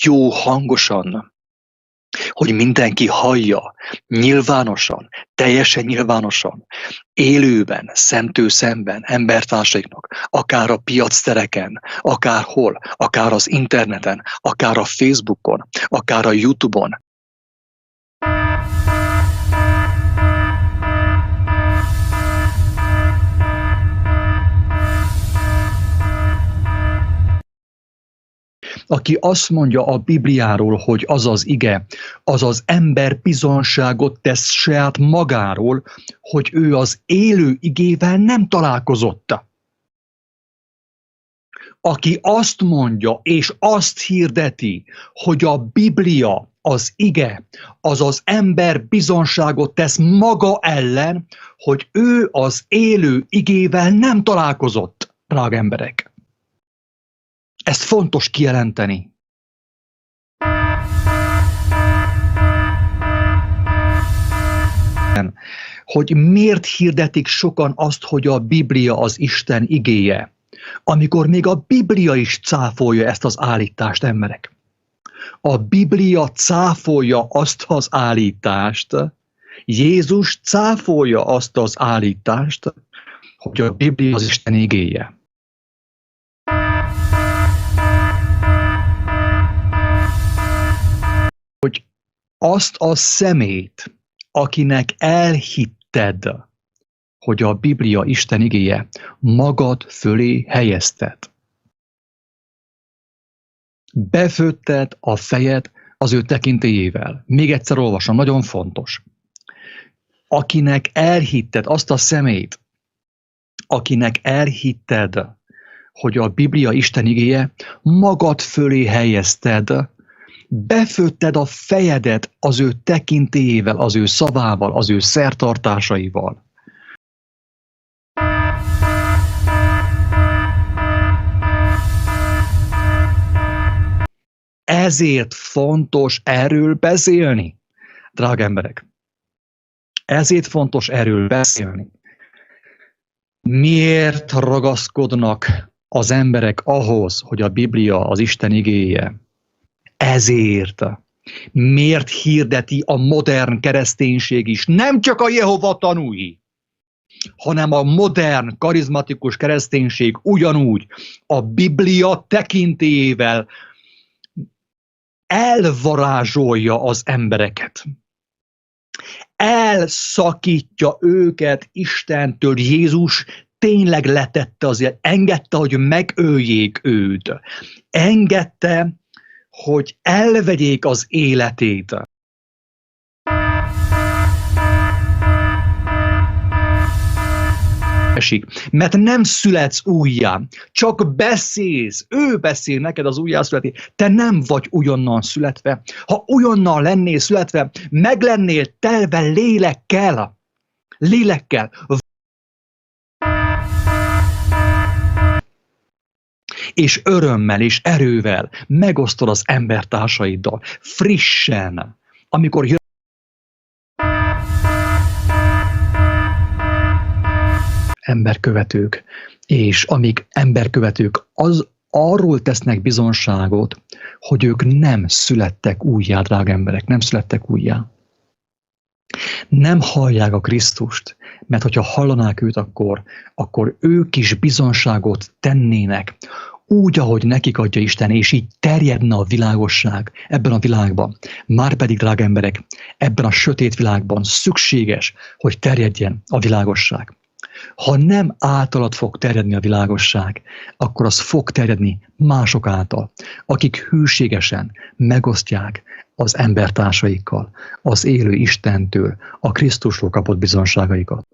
jó hangosan, hogy mindenki hallja, nyilvánosan, teljesen nyilvánosan, élőben, szemtől szemben, embertársaiknak, akár a piactereken, akárhol, akár az interneten, akár a Facebookon, akár a YouTube-on. Aki azt mondja a Bibliáról, hogy az az ige, az az ember bizonságot tesz saját magáról, hogy ő az élő igével nem találkozott. Aki azt mondja és azt hirdeti, hogy a Biblia, az ige, az az ember bizonságot tesz maga ellen, hogy ő az élő igével nem találkozott, drága emberek. Ezt fontos kijelenteni. Hogy miért hirdetik sokan azt, hogy a Biblia az Isten igéje, amikor még a Biblia is cáfolja ezt az állítást, emberek. A Biblia cáfolja azt az állítást, Jézus cáfolja azt az állítást, hogy a Biblia az Isten igéje. Hogy azt a szemét, akinek elhitted, hogy a Biblia Isten igéje, magad fölé helyezted. Befőtted a fejed az ő tekintélyével. Még egyszer olvasom, nagyon fontos. Akinek elhitted, azt a szemét, akinek elhitted, hogy a Biblia Isten igéje, magad fölé helyezted, befőtted a fejedet az ő tekintélyével, az ő szavával, az ő szertartásaival. Ezért fontos erről beszélni, drága emberek. Ezért fontos erről beszélni. Miért ragaszkodnak az emberek ahhoz, hogy a Biblia az Isten igéje? Ezért. Miért hirdeti a modern kereszténység is, nem csak a Jehova tanúi, hanem a modern, karizmatikus kereszténység ugyanúgy a Biblia tekintélyével elvarázsolja az embereket. Elszakítja őket Istentől. Jézus tényleg letette azért, engedte, hogy megöljék őt. Engedte, hogy elvegyék az életét. Mert nem születsz újjá, csak beszélsz, ő beszél neked az újjászületé, te nem vagy újonnan születve. Ha újonnan lennél születve, meg lennél telve lélekkel. Lélekkel. És örömmel és erővel megosztod az embertársaiddal, frissen, amikor jön. Emberkövetők, és amíg emberkövetők arról tesznek bizonságot, hogy ők nem születtek újjá, drága emberek, nem születtek újjá. Nem hallják a Krisztust, mert hogyha hallanák őt, akkor ők is bizonságot tennének, úgy, ahogy nekik adja Isten, és így terjedne a világosság ebben a világban. Márpedig, drága emberek, ebben a sötét világban szükséges, hogy terjedjen a világosság. Ha nem általad fog terjedni a világosság, akkor az fog terjedni mások által, akik hűségesen megosztják az embertársaikkal, az élő Istentől, a Krisztusról kapott bizonságaikat.